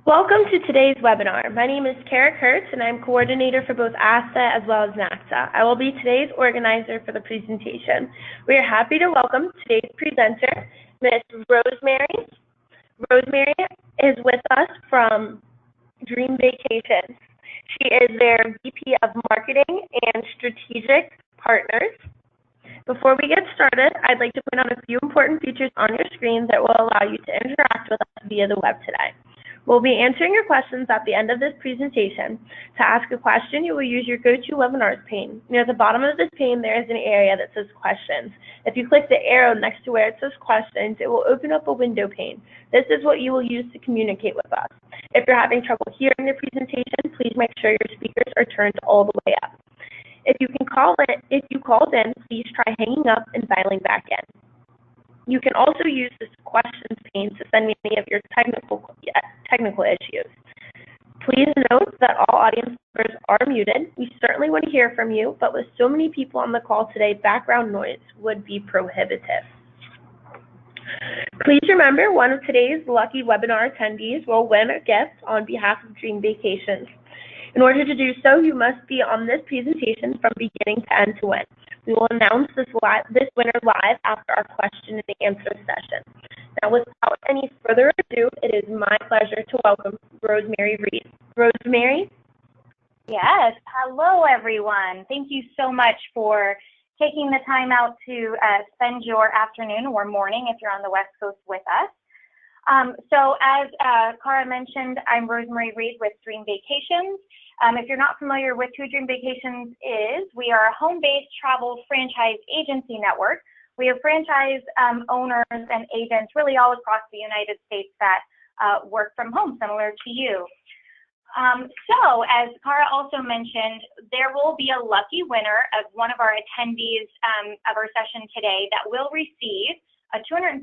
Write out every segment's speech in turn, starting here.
Welcome to today's webinar. My name is Kara Kurtz, and I'm coordinator for both ASTA as well as NACTA. I will be today's organizer for the presentation. We are happy to welcome today's presenter, Ms. Rosemary. Rosemary is with us from Dream Vacations. She is their VP of Marketing and Strategic Partners. Before we get started, I'd like to point out a few important features on your screen that will allow you to interact with us via the web today. We'll be answering your questions at the end of this presentation. To ask a question, you will use your GoToWebinars pane. Near the bottom of this pane, there is an area that says Questions. If you click the arrow next to where it says Questions, it will open up a window pane. This is what you will use to communicate with us. If you're having trouble hearing the presentation, please make sure your speakers are turned all the way up. If you called in, please try hanging up and dialing back in. You can also use this questions pane to send me any of your technical issues. Please note that all audience members are muted. We certainly want to hear from you, but with so many people on the call today, background noise would be prohibitive. Please remember, one of today's lucky webinar attendees will win a gift on behalf of Dream Vacations. In order to do so, you must be on this presentation from beginning to end to win. We will announce this winner live after our question and answer session. Now, without any further ado, it is my pleasure to welcome Rosemary Reed. Rosemary? Yes, hello everyone. Thank you so much for taking the time out to spend your afternoon or morning if you're on the West Coast with us. So as Cara mentioned, I'm Rosemary Reed with Dream Vacations. If you're not familiar with who Dream Vacations is, we are a home-based travel franchise agency network. We have franchise owners and agents really all across the United States that work from home, similar to you. So as Cara also mentioned, there will be a lucky winner of one of our attendees of our session today that will receive a $250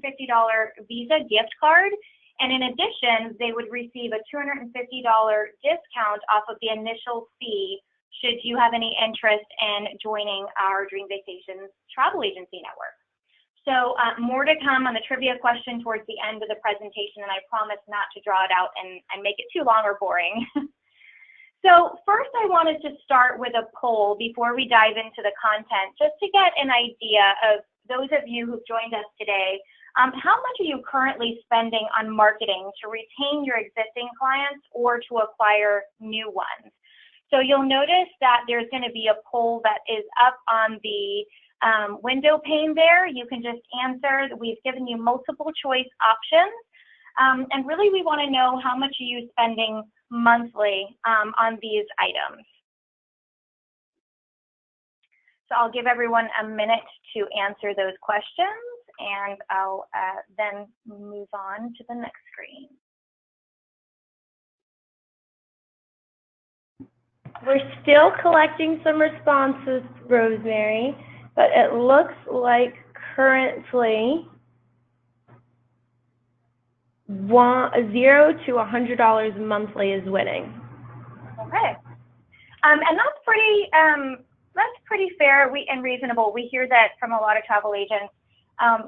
Visa gift card. And in addition, they would receive a $250 discount off of the initial fee should you have any interest in joining our Dream Vacations travel agency network. So more to come on the trivia question towards the end of the presentation, and I promise not to draw it out and make it too long or boring. So first I wanted to start with a poll before we dive into the content, just to get an idea of those of you who've joined us today. How much are you currently spending on marketing to retain your existing clients or to acquire new ones? So you'll notice that there's going to be a poll that is up on the window pane there. You can just answer. We've given you multiple choice options. And really we want to know how much are you spending monthly on these items. So I'll give everyone a minute to answer those questions, and I'll then move on to the next screen. We're still collecting some responses, Rosemary, but it looks like currently $0 to $100 monthly is winning. Okay, and that's pretty fair and reasonable. We hear that from a lot of travel agents.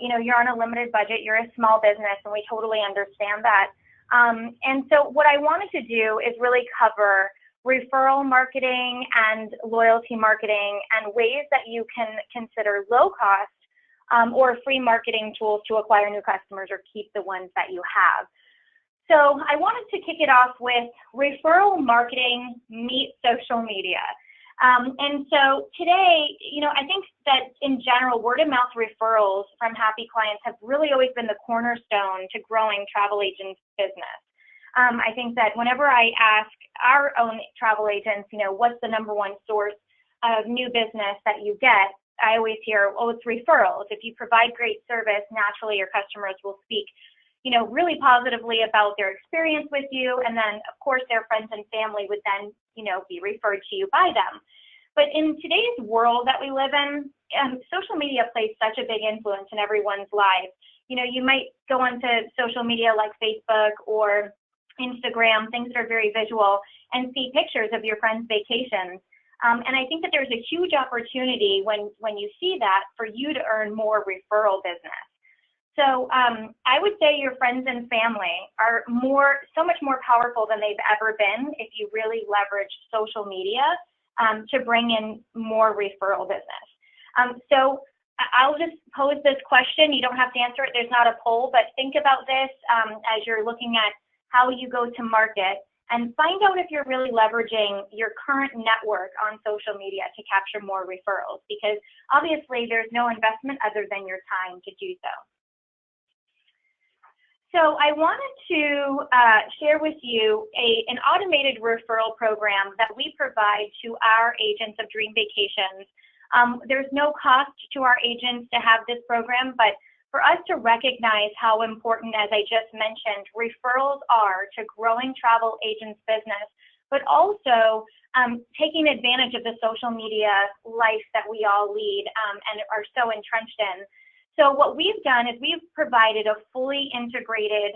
You know, you're on a limited budget, you're a small business, and we totally understand that. And so what I wanted to do is really cover referral marketing and loyalty marketing and ways that you can consider low cost or free marketing tools to acquire new customers or keep the ones that you have. So I wanted to kick it off with referral marketing meets social media. And so today, you know, I think that in general, word of mouth referrals from happy clients have really always been the cornerstone to growing travel agents' business. I think that whenever I ask our own travel agents, you know, what's the #1 source of new business that you get, I always hear, oh, it's referrals. If you provide great service, naturally your customers will speak, you know, really positively about their experience with you. And then, of course, their friends and family would then, you know, be referred to you by them. But in today's world that we live in, social media plays such a big influence in everyone's lives. You know, you might go onto social media like Facebook or Instagram, things that are very visual, and see pictures of your friends' vacations. And I think that there's a huge opportunity when you see that for you to earn more referral business. So I would say your friends and family are so much more powerful than they've ever been if you really leverage social media to bring in more referral business. So I'll just pose this question. You don't have to answer it. There's not a poll, but think about this as you're looking at how you go to market, and find out if you're really leveraging your current network on social media to capture more referrals, because obviously there's no investment other than your time to do so. So I wanted to share with you an automated referral program that we provide to our agents of Dream Vacations. There's no cost to our agents to have this program, but for us to recognize how important, as I just mentioned, referrals are to growing travel agents' business, but also taking advantage of the social media life that we all lead and are so entrenched in. So what we've done is we've provided a fully integrated,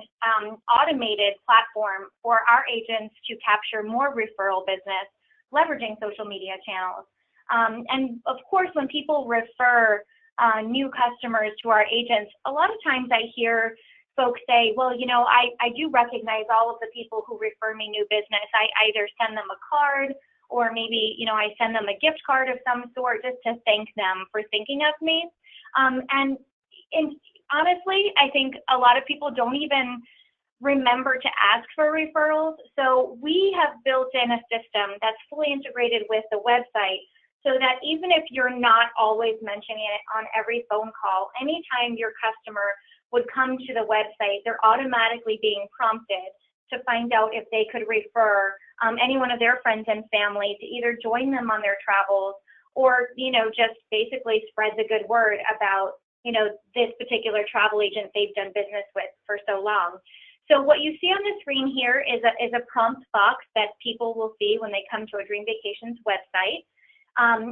automated platform for our agents to capture more referral business, leveraging social media channels. And of course, when people refer new customers to our agents, a lot of times I hear folks say, well, you know, I do recognize all of the people who refer me new business. I either send them a card, or maybe, you know, I send them a gift card of some sort just to thank them for thinking of me. And honestly, I think a lot of people don't even remember to ask for referrals. So we have built in a system that's fully integrated with the website, so that even if you're not always mentioning it on every phone call, anytime your customer would come to the website, they're automatically being prompted to find out if they could refer any one of their friends and family to either join them on their travels, or, you know, just basically spread the good word about, you know, this particular travel agent they've done business with for so long. So what you see on the screen here is a prompt box that people will see when they come to a Dream Vacations website.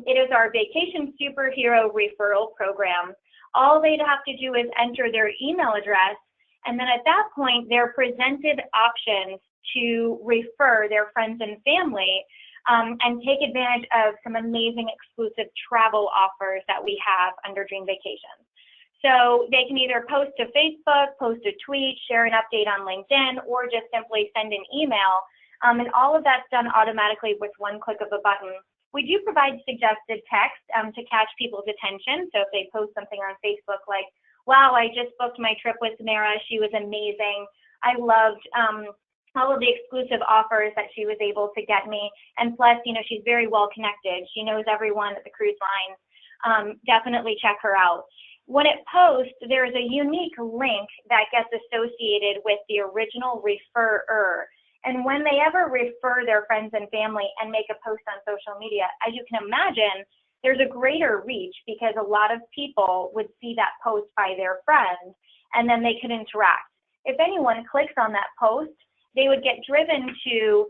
It is our Vacation Superhero Referral Program. All they'd have to do is enter their email address, and then at that point, they're presented options to refer their friends and family and take advantage of some amazing exclusive travel offers that we have under Dream Vacations. So they can either post to Facebook, post a tweet, share an update on LinkedIn, or just simply send an email. And all of that's done automatically with one click of a button. We do provide suggested text to catch people's attention. So if they post something on Facebook like, wow, I just booked my trip with Samara, she was amazing. I loved all of the exclusive offers that she was able to get me. And plus, you know, she's very well connected. She knows everyone at the cruise lines. Definitely check her out. When it posts, there's a unique link that gets associated with the original referrer. And when they ever refer their friends and family and make a post on social media, as you can imagine, there's a greater reach because a lot of people would see that post by their friends, and then they could interact. If anyone clicks on that post, they would get driven to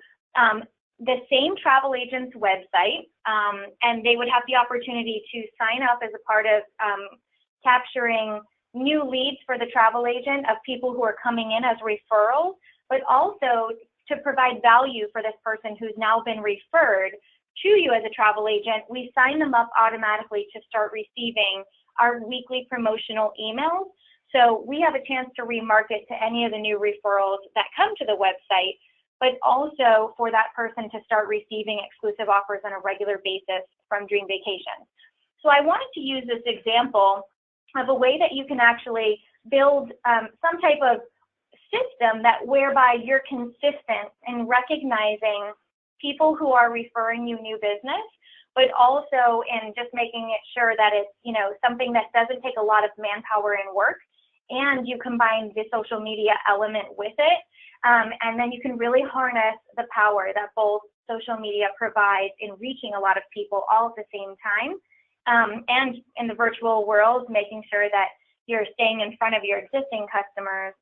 the same travel agent's website, and they would have the opportunity to sign up as a part of capturing new leads for the travel agent of people who are coming in as referrals, but also to provide value for this person who's now been referred to you as a travel agent. We sign them up automatically to start receiving our weekly promotional emails. So we have a chance to remarket to any of the new referrals that come to the website, but also for that person to start receiving exclusive offers on a regular basis from Dream Vacations. So I wanted to use this example of a way that you can actually build some type of system that whereby you're consistent in recognizing people who are referring you new business, but also in just making it sure that it's, you know, something that doesn't take a lot of manpower and work, and you combine the social media element with it, and then you can really harness the power that both social media provides in reaching a lot of people all at the same time, and in the virtual world, making sure that you're staying in front of your existing customers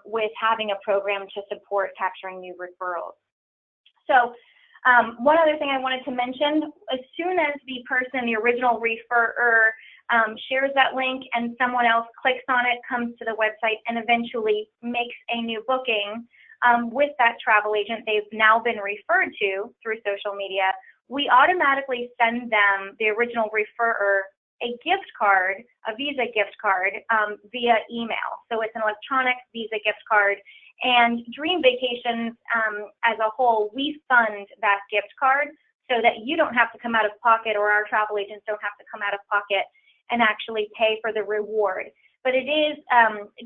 with having a program to support capturing new referrals. So one other thing I wanted to mention, as soon as the person, the original referrer, shares that link and someone else clicks on it, comes to the website, and eventually makes a new booking with that travel agent they've now been referred to through social media, we automatically send them, the original referrer, a gift card, a Visa gift card, via email. So it's an electronic Visa gift card. And Dream Vacations, as a whole, we fund that gift card so that you don't have to come out of pocket, or our travel agents don't have to come out of pocket and actually pay for the reward. But it is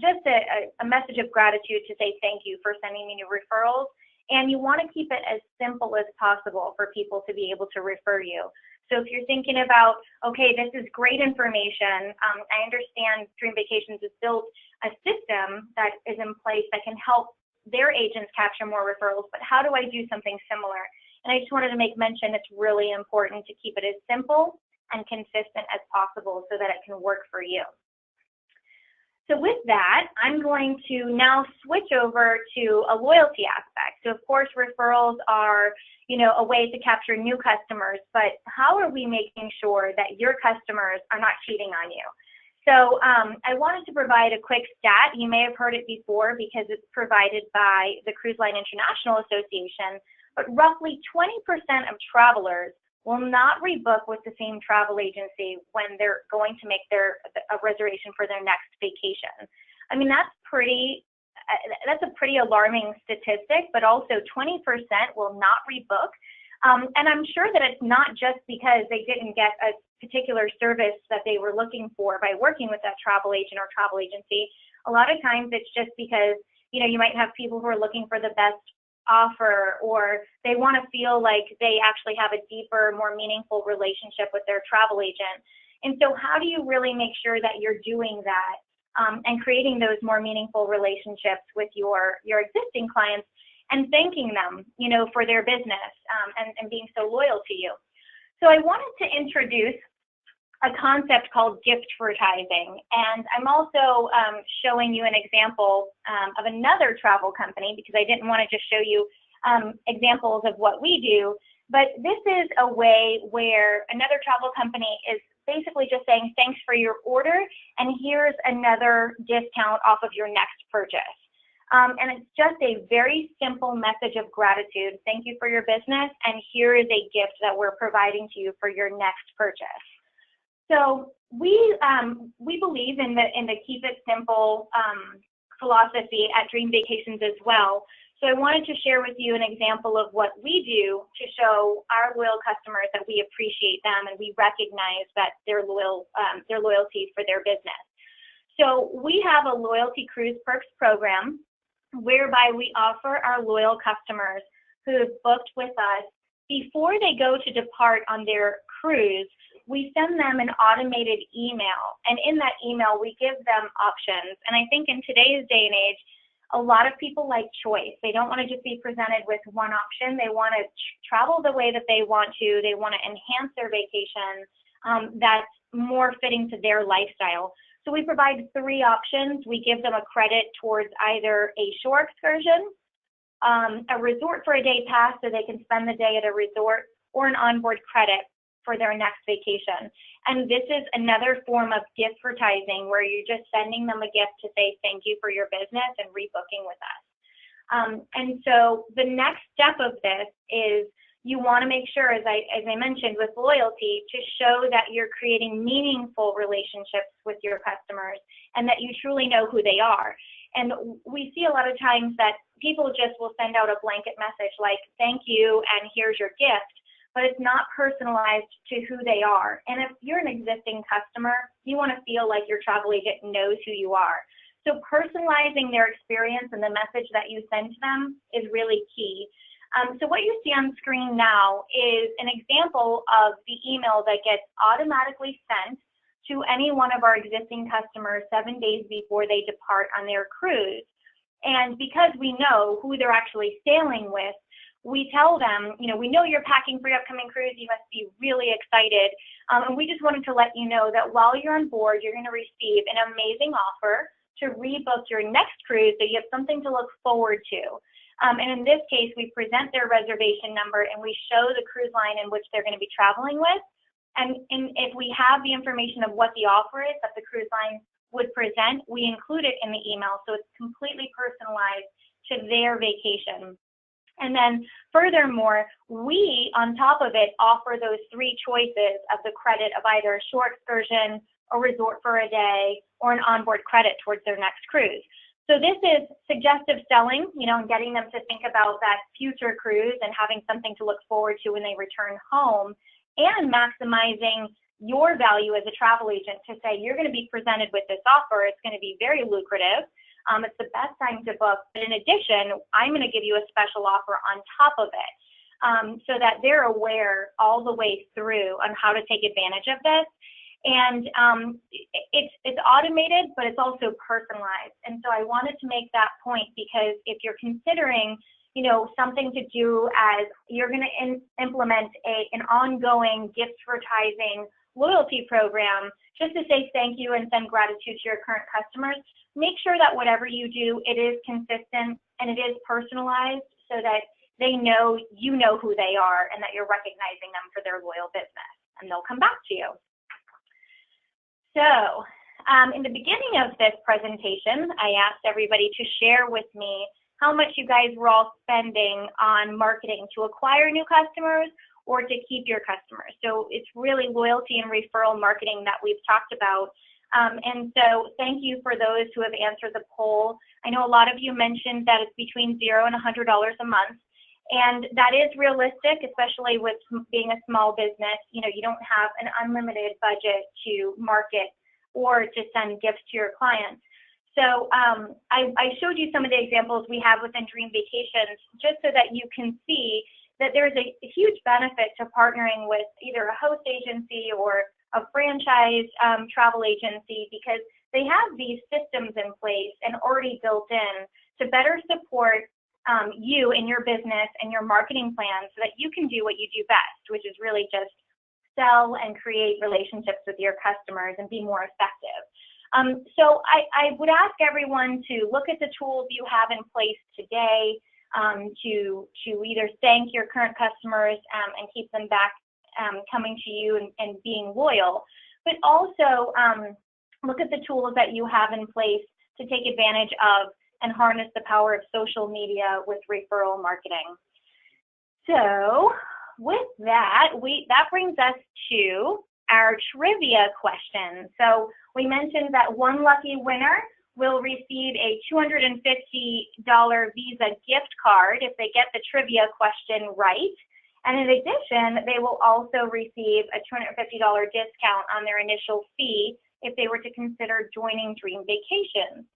just a message of gratitude to say thank you for sending me your referrals. And you want to keep it as simple as possible for people to be able to refer you. So if you're thinking about, okay, this is great information, I understand Dream Vacations has built a system that is in place that can help their agents capture more referrals, but how do I do something similar? And I just wanted to make mention it's really important to keep it as simple and consistent as possible so that it can work for you. So with that, I'm going to now switch over to a loyalty aspect. So of course, referrals are, a way to capture new customers, but how are we making sure that your customers are not cheating on you? So I wanted to provide a quick stat. You may have heard it before because it's provided by the Cruise Line International Association, but roughly 20% of travelers will not rebook with the same travel agency when they're going to make a reservation for their next vacation. I mean, that's a pretty alarming statistic, but also 20% will not rebook. And I'm sure that it's not just because they didn't get a particular service that they were looking for by working with that travel agent or travel agency. A lot of times it's just because, you might have people who are looking for the best offer, or they want to feel like they actually have a deeper, more meaningful relationship with their travel agent. And so how do you really make sure that you're doing that and creating those more meaningful relationships with your existing clients and thanking them, for their business and being so loyal to you? So I wanted to introduce a concept called gift-vertising, and I'm also showing you an example of another travel company, because I didn't want to just show you examples of what we do, but this is a way where another travel company is basically just saying thanks for your order, and here's another discount off of your next purchase. And it's just a very simple message of gratitude. Thank you for your business, and here is a gift that we're providing to you for your next purchase. So we believe in the keep it simple philosophy at Dream Vacations as well. So I wanted to share with you an example of what we do to show our loyal customers that we appreciate them and we recognize that their loyalty for their business. So we have a loyalty cruise perks program whereby we offer our loyal customers who have booked with us, before they go to depart on their cruise, we send them an automated email. And in that email, we give them options. And I think in today's day and age, a lot of people like choice. They don't want to just be presented with one option. They want to travel the way that they want to. They want to enhance their vacation that's more fitting to their lifestyle. So we provide 3 options. We give them a credit towards either a shore excursion, a resort for a day pass so they can spend the day at a resort, or an onboard credit for their next vacation. And this is another form of gift-vertising where you're just sending them a gift to say thank you for your business and rebooking with us. And so the next step of this is you want to make sure, as I mentioned, with loyalty, to show that you're creating meaningful relationships with your customers and that you truly know who they are. And we see a lot of times that people just will send out a blanket message like, thank you, and here's your gift, but it's not personalized to who they are. And if you're an existing customer, you want to feel like your travel agent knows who you are. So personalizing their experience and the message that you send to them is really key. So what you see on screen now is an example of the email that gets automatically sent to any one of our existing customers 7 days before they depart on their cruise. And because we know who they're actually sailing with, we tell them, we know you're packing for your upcoming cruise, you must be really excited. And we just wanted to let you know that while you're on board, you're going to receive an amazing offer to rebook your next cruise so you have something to look forward to. And in this case, we present their reservation number and we show the cruise line in which they're going to be traveling with. And if we have the information of what the offer is that the cruise line would present, we include it in the email so it's completely personalized to their vacation. And then furthermore, we, on top of it, offer those 3 choices of the credit of either a short excursion, a resort for a day, or an onboard credit towards their next cruise. So this is suggestive selling, and getting them to think about that future cruise and having something to look forward to when they return home, and maximizing your value as a travel agent to say, you're going to be presented with this offer. It's going to be very lucrative. It's the best time to book. But in addition, I'm going to give you a special offer on top of it, so that they're aware all the way through on how to take advantage of this. And it's automated, but it's also personalized. And so I wanted to make that point, because if you're considering, something to do as you're going to implement an ongoing gift-advertising loyalty program just to say thank you and send gratitude to your current customers, make sure that whatever you do, it is consistent and it is personalized, so that they know you know who they are and that you're recognizing them for their loyal business, and they'll come back to you. So in the beginning of this presentation, I asked everybody to share with me how much you guys were all spending on marketing to acquire new customers or to keep your customers. So it's really loyalty and referral marketing that we've talked about. And so thank you for those who have answered the poll. I know a lot of you mentioned that it's between $0 and $100 a month. And that is realistic, especially with being a small business. You don't have an unlimited budget to market or to send gifts to your clients. So I showed you some of the examples we have within Dream Vacations, just so that you can see that there's a huge benefit to partnering with either a host agency or a franchise travel agency, because they have these systems in place and already built in to better support you and your business and your marketing plans, so that you can do what you do best, which is really just sell and create relationships with your customers and be more effective. So I would ask everyone to look at the tools you have in place today, to either thank your current customers and keep them back coming to you and being loyal, but also look at the tools that you have in place to take advantage of and harness the power of social media with referral marketing. So with that, that brings us to our trivia question. So we mentioned that one lucky winner will receive a $250 Visa gift card if they get the trivia question right. And in addition, they will also receive a $250 discount on their initial fee if they were to consider joining Dream Vacations.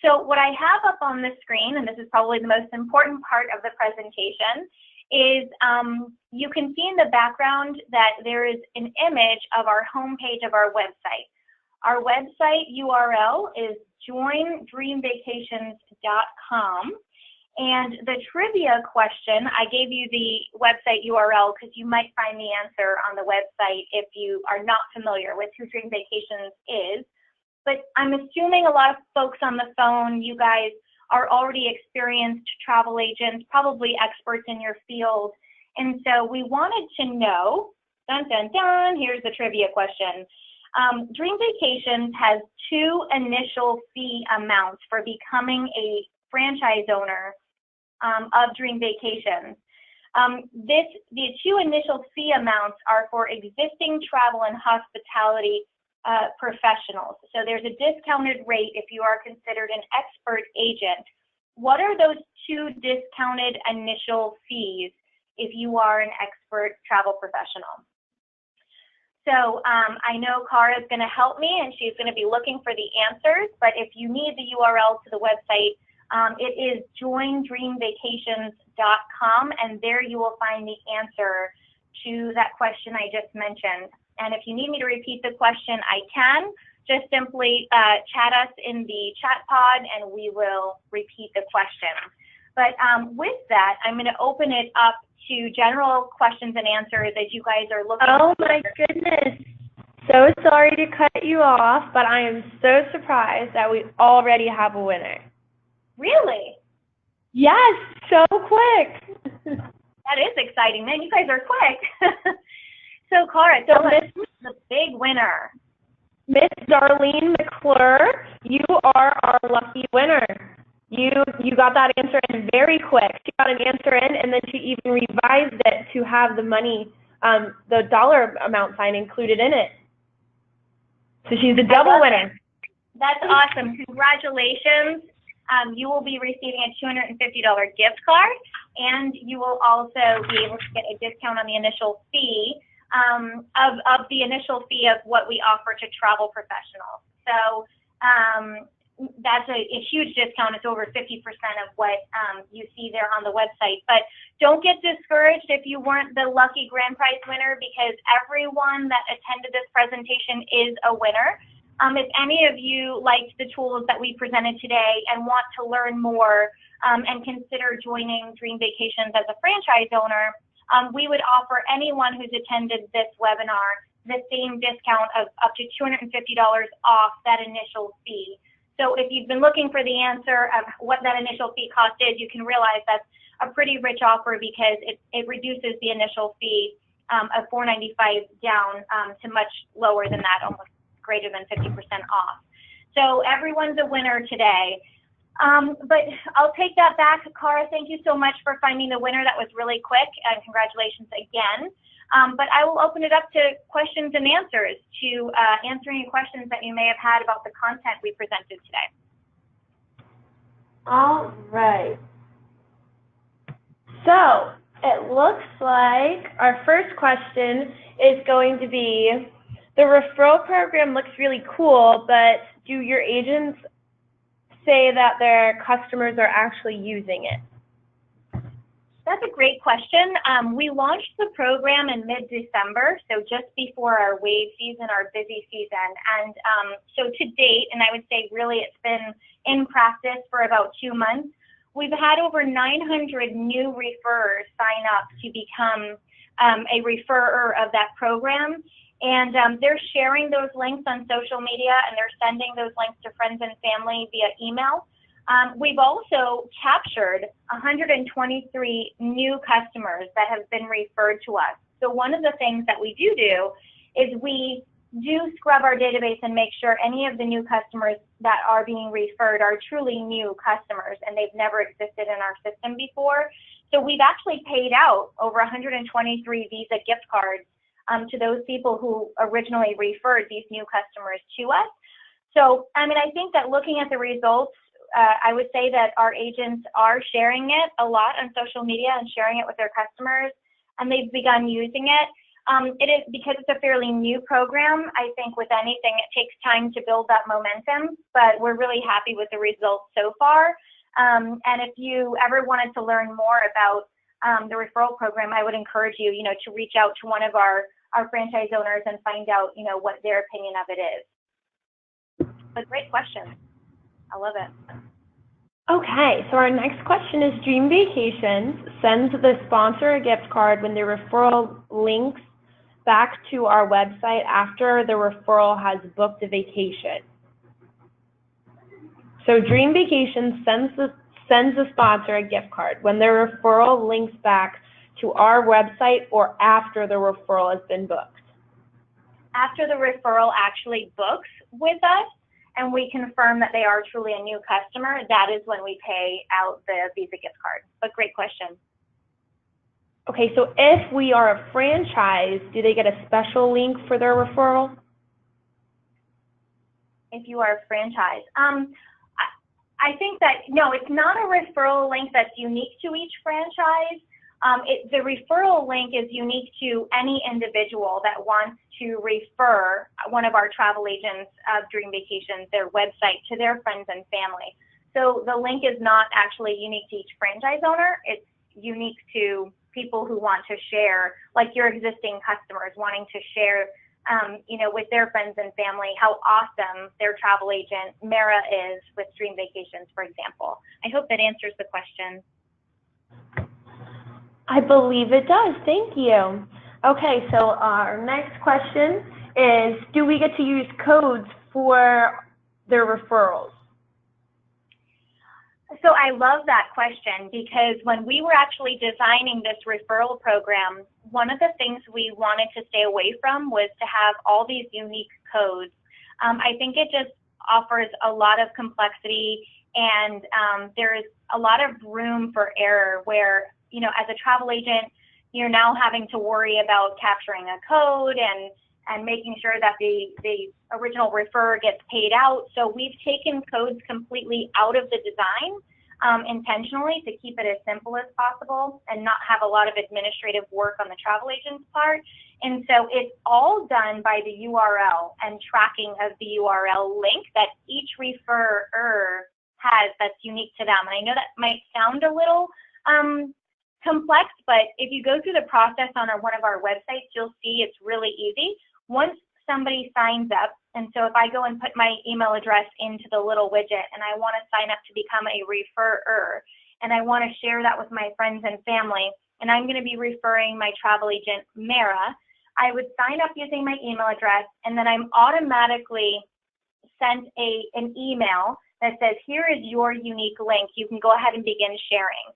So what I have up on the screen, and this is probably the most important part of the presentation, is you can see in the background that there is an image of our homepage of our website. Our website URL is joindreamvacations.com. And the trivia question, I gave you the website URL because you might find the answer on the website if you are not familiar with who Dream Vacations is. But I'm assuming a lot of folks on the phone, you guys are already experienced travel agents, probably experts in your field. And so we wanted to know, dun, dun, dun, here's the trivia question. Dream Vacations has 2 initial fee amounts for becoming a franchise owner of Dream Vacations. The 2 initial fee amounts are for existing travel and hospitality professionals. So there's a discounted rate if you are considered an expert agent. What are those 2 discounted initial fees if you are an expert travel professional? So I know Cara is going to help me, and she's going to be looking for the answers, but if you need the URL to the website, it is joindreamvacations.com, and there you will find the answer to that question I just mentioned. And if you need me to repeat the question, I can. Just simply chat us in the chat pod, and we will repeat the question. But with that, I'm going to open it up to general questions and answers as you guys are looking. Oh my goodness. So sorry to cut you off, but I am so surprised that we already have a winner. Really? Yes, so quick. That is exciting, man. You guys are quick. So, Cara, tell us who's the big winner. Miss Darlene McClure, you are our lucky winner. You you got that answer in very quick. She got an answer in, and then she even revised it to have the money, the dollar amount sign included in it. So she's a double winner. That's awesome. Congratulations. You will be receiving a $250 gift card, and you will also be able to get a discount on the initial fee of the initial fee of what we offer to travel professionals. So that's a huge discount. It's over 50% of what you see there on the website. But don't get discouraged if you weren't the lucky grand prize winner, because everyone that attended this presentation is a winner. If any of you liked the tools that we presented today and want to learn more and consider joining Dream Vacations as a franchise owner, we would offer anyone who's attended this webinar the same discount of up to $250 off that initial fee. So if you've been looking for the answer of what that initial fee cost is, you can realize that's a pretty rich offer, because it reduces the initial fee of $495 down to much lower than that, almost greater than 50% off. So everyone's a winner today. But I'll take that back. Cara, thank you so much for finding the winner. That was really quick, and congratulations again. But I will open it up to questions and answers, to answering any questions that you may have had about the content we presented today. All right. So it looks like our first question is going to be, the referral program looks really cool, but do your agents say that their customers are actually using it? That's a great question. We launched the program in mid-December, so just before our wave season, our busy season. And so to date, and I would say really it's been in practice for about 2 months, we've had over 900 new referrers sign up to become a referrer of that program. And they're sharing those links on social media, and they're sending those links to friends and family via email. We've also captured 123 new customers that have been referred to us. So one of the things that we do is we do scrub our database and make sure any of the new customers that are being referred are truly new customers, and they've never existed in our system before. So we've actually paid out over 123 Visa gift cards to those people who originally referred these new customers to us. So, I mean, I think that looking at the results, I would say that our agents are sharing it a lot on social media and sharing it with their customers, and they've begun using it. It is, because it's a fairly new program, I think with anything, it takes time to build that momentum, but we're really happy with the results so far. And if you ever wanted to learn more about the referral program, I would encourage you, to reach out to one of our franchise owners and find out, what their opinion of it is. But great question. I love it. Okay, so our next question is, Dream Vacations sends the sponsor a gift card when the referral links back to our website after the referral has booked a vacation. So Dream Vacations sends the sponsor a gift card when the referral links back to our website or after the referral has been booked. After the referral actually books with us and we confirm that they are truly a new customer, that is when we pay out the Visa gift card. But great question. Okay, so if we are a franchise, do they get a special link for their referral? If you are a franchise. I think that, no, it's not a referral link that's unique to each franchise. The referral link is unique to any individual that wants to refer one of our travel agents of Dream Vacations, their website, to their friends and family. So the link is not actually unique to each franchise owner. It's unique to people who want to share, like your existing customers wanting to share, with their friends and family, how awesome their travel agent, Mara, is with Dream Vacations, for example. I hope that answers the question. I believe it does. Thank you. Okay, so our next question is, do we get to use codes for their referrals? So I love that question, because when we were actually designing this referral program, one of the things we wanted to stay away from was to have all these unique codes. I think it just offers a lot of complexity And there's a lot of room for error where, as a travel agent, you're now having to worry about capturing a code and making sure that the original referrer gets paid out. So we've taken codes completely out of the design intentionally to keep it as simple as possible and not have a lot of administrative work on the travel agent's part. And so it's all done by the URL and tracking of the URL link that each referrer has that's unique to them. And I know that might sound a little complex, but if you go through the process on one of our websites, you'll see it's really easy. Once somebody signs up, and so if I go and put my email address into the little widget and I want to sign up to become a referrer, and I want to share that with my friends and family, and I'm going to be referring my travel agent, Mara, I would sign up using my email address, and then I'm automatically sent an email that says, here is your unique link. You can go ahead and begin sharing.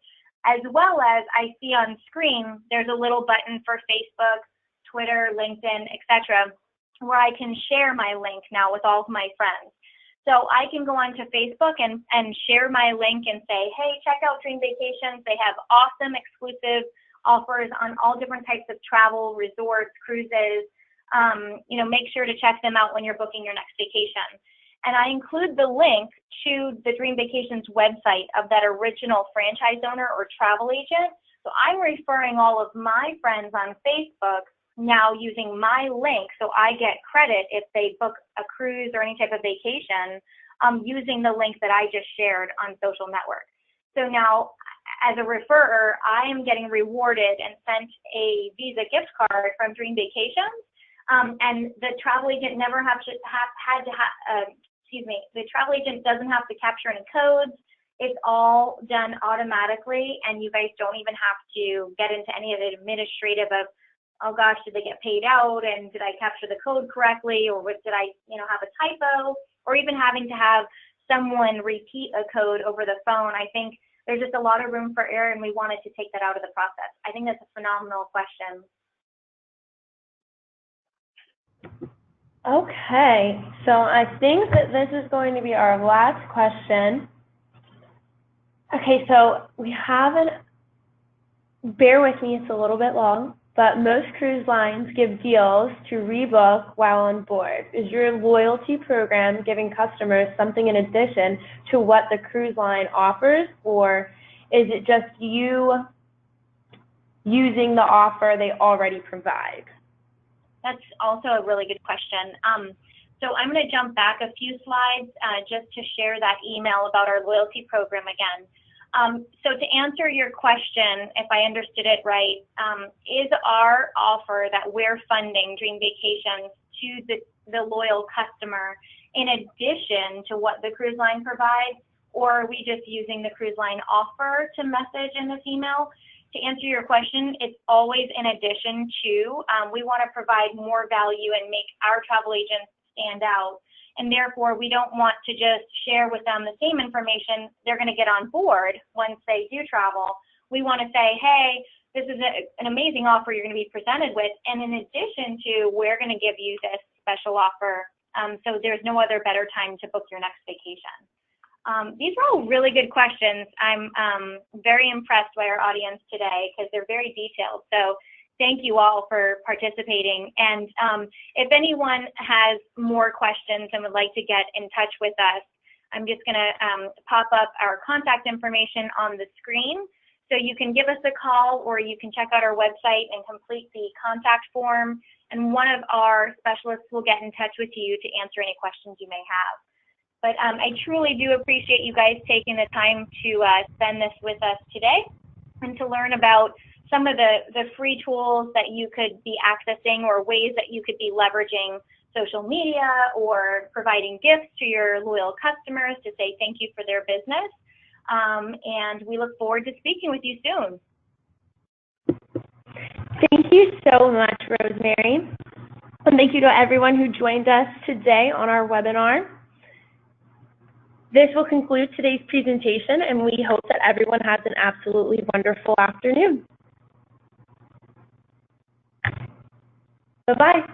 As well as I see on screen, there's a little button for Facebook, Twitter, LinkedIn, etc., where I can share my link now with all of my friends. So I can go onto Facebook and share my link and say, hey, check out Dream Vacations. They have awesome exclusive offers on all different types of travel, resorts, cruises. Make sure to check them out when you're booking your next vacation. And I include the link to the Dream Vacations website of that original franchise owner or travel agent. So I'm referring all of my friends on Facebook now using my link, so I get credit if they book a cruise or any type of vacation using the link that I just shared on social network. So now, as a referrer, I am getting rewarded and sent a Visa gift card from Dream Vacations, and the travel agent never the travel agent doesn't have to capture any codes. It's all done automatically, and you guys don't even have to get into any of the administrative of, oh gosh, did they get paid out, and did I capture the code correctly, or did I, have a typo, or even having to have someone repeat a code over the phone. I think there's just a lot of room for error, and we wanted to take that out of the process. I think that's a phenomenal question. Okay, so I think that this is going to be our last question. Okay, so we haven't, bear with me, it's a little bit long, but most cruise lines give deals to rebook while on board. Is your loyalty program giving customers something in addition to what the cruise line offers, or is it just you using the offer they already provide? That's also a really good question. So I'm going to jump back a few slides just to share that email about our loyalty program again. So to answer your question, if I understood it right, is our offer that we're funding Dream Vacations to the loyal customer in addition to what the cruise line provides, or are we just using the cruise line offer to message in this email? To answer your question, it's always in addition to. We want to provide more value and make our travel agents stand out. And therefore, we don't want to just share with them the same information they're going to get on board once they do travel. We want to say, hey, this is an amazing offer you're going to be presented with. And in addition to, we're going to give you this special offer. So there's no other better time to book your next vacation. These are all really good questions. I'm very impressed by our audience today because they're very detailed. So thank you all for participating. And if anyone has more questions and would like to get in touch with us, I'm just going to pop up our contact information on the screen. So you can give us a call, or you can check out our website and complete the contact form, and one of our specialists will get in touch with you to answer any questions you may have. But I truly do appreciate you guys taking the time to spend this with us today and to learn about some of the free tools that you could be accessing, or ways that you could be leveraging social media or providing gifts to your loyal customers to say thank you for their business. And we look forward to speaking with you soon. Thank you so much, Rosemary. And thank you to everyone who joined us today on our webinar. This will conclude today's presentation, and we hope that everyone has an absolutely wonderful afternoon. Bye-bye.